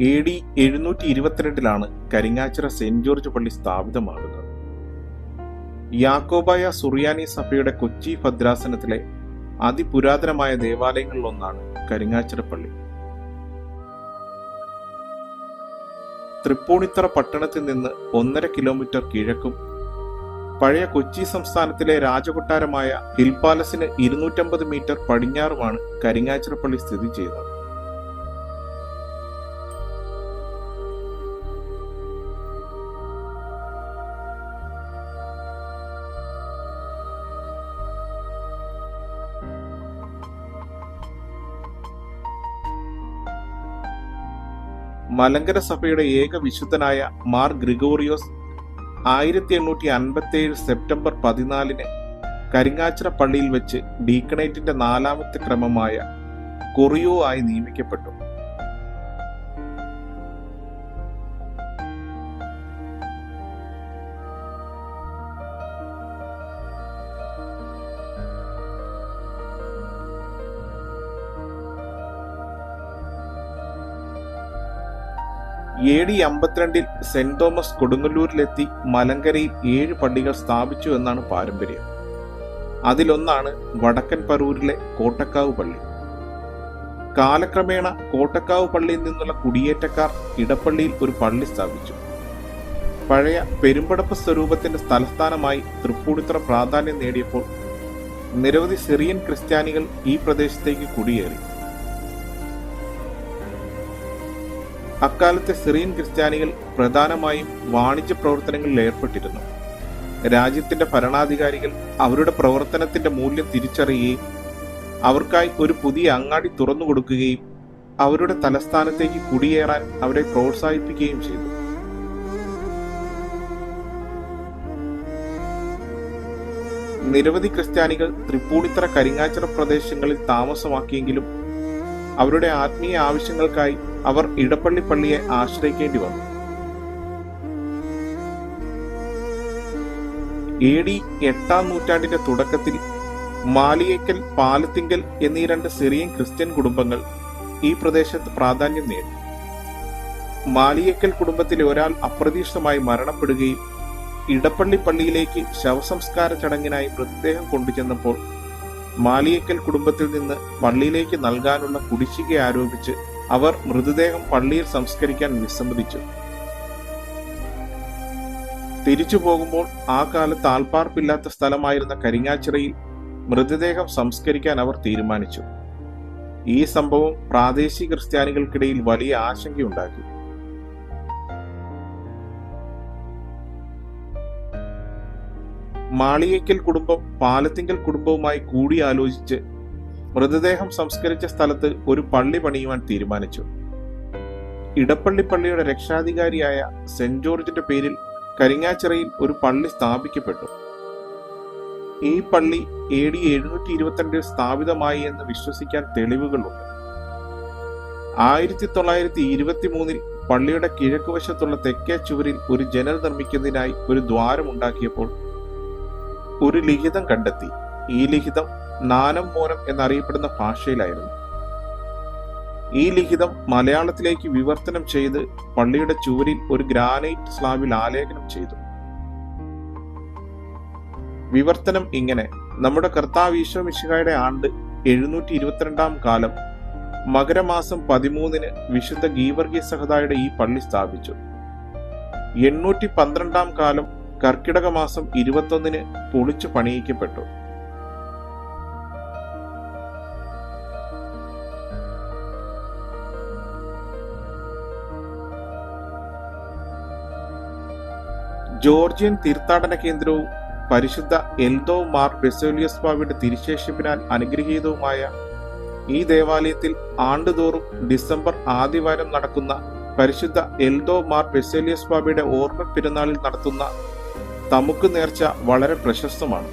AD 722 Karingachira saint George പള്ളി സ്ഥാപിതമാകുന്നത്. യാക്കോബായ സുറിയാനി സഭയുടെ കൊച്ചി ഭദ്രാസനത്തിലെ അതിപുരാതനമായ ദേവാലയങ്ങളിലൊന്നാണ് കരിങ്ങാച്ചിറ പള്ളി. തൃപ്പൂണിത്തറ പട്ടണത്തിൽ നിന്ന് 1.5 കിലോമീറ്റർ കിഴക്കും പഴയ കൊച്ചി സംസ്ഥാനത്തിലെ രാജകൊട്ടാരമായ ഹിൽ പാലസിന് 250 മീറ്റർ പടിഞ്ഞാറുമാണ് കരിങ്ങാച്ചിറ പള്ളി സ്ഥിതി ചെയ്യുന്നത്. മലങ്കര സഭയുടെ ഏക വിശുദ്ധനായ മാർ ഗ്രിഗോറിയോസ് 1857 സെപ്റ്റംബർ 14 കരിങ്ങാച്ചിറ പള്ളിയിൽ വെച്ച് ഡീക്കണേറ്റിന്റെ 4ാമത്തെ ക്രമമായ കൊറിയോ ആയി നിയമിക്കപ്പെട്ടു. AD 52 സെന്റ് തോമസ് കൊടുങ്ങല്ലൂരിലെത്തി മലങ്കരയിൽ 7 പള്ളികൾ സ്ഥാപിച്ചു എന്നാണ് പാരമ്പര്യം. അതിലൊന്നാണ് വടക്കൻ പറൂരിലെ കോട്ടക്കാവ് പള്ളി. കാലക്രമേണ കോട്ടക്കാവ് പള്ളിയിൽ നിന്നുള്ള കുടിയേറ്റക്കാർ ഇടപ്പള്ളിയിൽ ഒരു പള്ളി സ്ഥാപിച്ചു. പഴയ പെരുമ്പടപ്പ് സ്വരൂപത്തിന്റെ തലസ്ഥാനമായി തൃപ്പൂണിത്തുറ പ്രാധാന്യം നേടിയപ്പോൾ നിരവധി സിറിയൻ ക്രിസ്ത്യാനികൾ ഈ പ്രദേശത്തേക്ക് കുടിയേറി. അക്കാലത്തെ സിറിയൻ ക്രിസ്ത്യാനികൾ പ്രധാനമായും വാണിജ്യ പ്രവർത്തനങ്ങളിൽ ഏർപ്പെട്ടിരുന്നു. രാജ്യത്തിന്റെ ഭരണാധികാരികൾ അവരുടെ പ്രവർത്തനത്തിന്റെ മൂല്യം തിരിച്ചറിയുകയും അവർക്കായി ഒരു പുതിയ അങ്ങാടി തുറന്നുകൊടുക്കുകയും അവരുടെ തലസ്ഥാനത്തേക്ക് കുടിയേറാൻ അവരെ പ്രോത്സാഹിപ്പിക്കുകയും ചെയ്തു. നിരവധി ക്രിസ്ത്യാനികൾ തൃപ്പൂണിത്തറ കരിങ്ങാച്ചിറ പ്രദേശങ്ങളിൽ താമസമാക്കിയെങ്കിലും അവരുടെ ആത്മീയ ആവശ്യങ്ങൾക്കായി അവർ ഇടപ്പള്ളി പള്ളിയെ ആശ്രയിക്കേണ്ടി വന്നു. AD 8-ാം നൂറ്റാണ്ടിന്റെ തുടക്കത്തിൽ മാലിയേക്കൽ, പാലത്തിങ്കൽ എന്നീ 2 സിറിയൻ ക്രിസ്ത്യൻ കുടുംബങ്ങൾ ഈ പ്രദേശത്ത് പ്രാധാന്യം നേടി. മാലിയേക്കൽ കുടുംബത്തിലെ ഒരാൾ അപ്രതീക്ഷിതമായി മരണപ്പെടുകയും ഇടപ്പള്ളി പള്ളിയിലേക്ക് ശവസംസ്കാര ചടങ്ങിനായി മൃതദേഹം കൊണ്ടുചെന്നപ്പോൾ മാലിയേക്കൽ കുടുംബത്തിൽ നിന്ന് പള്ളിയിലേക്ക് നൽകാനുള്ള കുടിശ്ശിക ആരോപിച്ച് അവർ മൃതദേഹം പള്ളിയിൽ സംസ്കരിക്കാൻ വിസമ്മതിച്ചു. തിരിച്ചു പോകുമ്പോൾ ആ കാലത്ത് ആൾപ്പാർപ്പില്ലാത്ത സ്ഥലമായിരുന്ന കരിങ്ങാച്ചിറയിൽ മൃതദേഹം സംസ്കരിക്കാൻ അവർ തീരുമാനിച്ചു. ഈ സംഭവം പ്രാദേശിക ക്രിസ്ത്യാനികൾക്കിടയിൽ വലിയ ആശങ്കയുണ്ടാക്കി. മാളിയേക്കൽ കുടുംബം പാലത്തിങ്കൽ കുടുംബവുമായി കൂടിയാലോചിച്ച് മൃതദേഹം സംസ്കരിച്ച സ്ഥലത്ത് ഒരു പള്ളി പണിയുവാൻ തീരുമാനിച്ചു. ഇടപ്പള്ളി പള്ളിയുടെ രക്ഷാധികാരിയായ സെന്റ് ജോർജിന്റെ പേരിൽ കരിങ്ങാച്ചിറയിൽ ഒരു പള്ളി സ്ഥാപിക്കപ്പെട്ടു. ഈ പള്ളി AD 722 സ്ഥാപിതമായി എന്ന് വിശ്വസിക്കാൻ തെളിവുകളുണ്ട്. 1923 പള്ളിയുടെ കിഴക്കുവശത്തുള്ള തെക്കേ ചുവരിൽ ഒരു ജനൽ നിർമ്മിക്കുന്നതിനായി ഒരു ദ്വാരം ഉണ്ടാക്കിയപ്പോൾ ഒരു ലിഖിതം കണ്ടെത്തി. ഈ ലിഖിതം നാനം മോനം എന്നറിയപ്പെടുന്ന ഭാഷയിലായിരുന്നു. ഈ ലിഖിതം മലയാളത്തിലേക്ക് വിവർത്തനം ചെയ്ത് പള്ളിയുടെ ചുവരിൽ ഒരു ഗ്രാനൈറ്റ് സ്ലാബിൽ ആലേഖനം ചെയ്തു. വിവർത്തനം ഇങ്ങനെ: നമ്മുടെ കർത്താവ് ഈശോ മിശിഹായുടെ ആണ്ട് 722-ാം കാലം മകരമാസം 13 വിശുദ്ധ ഗീവർഗീസ് സഹദായുടെ ഈ പള്ളി സ്ഥാപിച്ചു. 812-ാം കാലം കർക്കിടക മാസം 21 പൊളിച്ചു പണിയിക്കപ്പെട്ടു. ജോർജിയൻ തീർത്ഥാടന കേന്ദ്രവും പരിശുദ്ധ എൽദോ മാർ ബെസേലിയസ് ബാവയുടെ തിരുശേഷിപ്പിനാൽ അനുഗ്രഹീതവുമായ ഈ ദേവാലയത്തിൽ ആണ്ടുതോറും ഡിസംബർ ആദ്യവാരം നടക്കുന്ന പരിശുദ്ധ എൽദോ മാർ ബെസേലിയസ് ബാവയുടെ ഓർമ്മ പെരുന്നാളിൽ നടത്തുന്ന തമുക്ക് നേർച്ച വളരെ പ്രശസ്തമാണ്.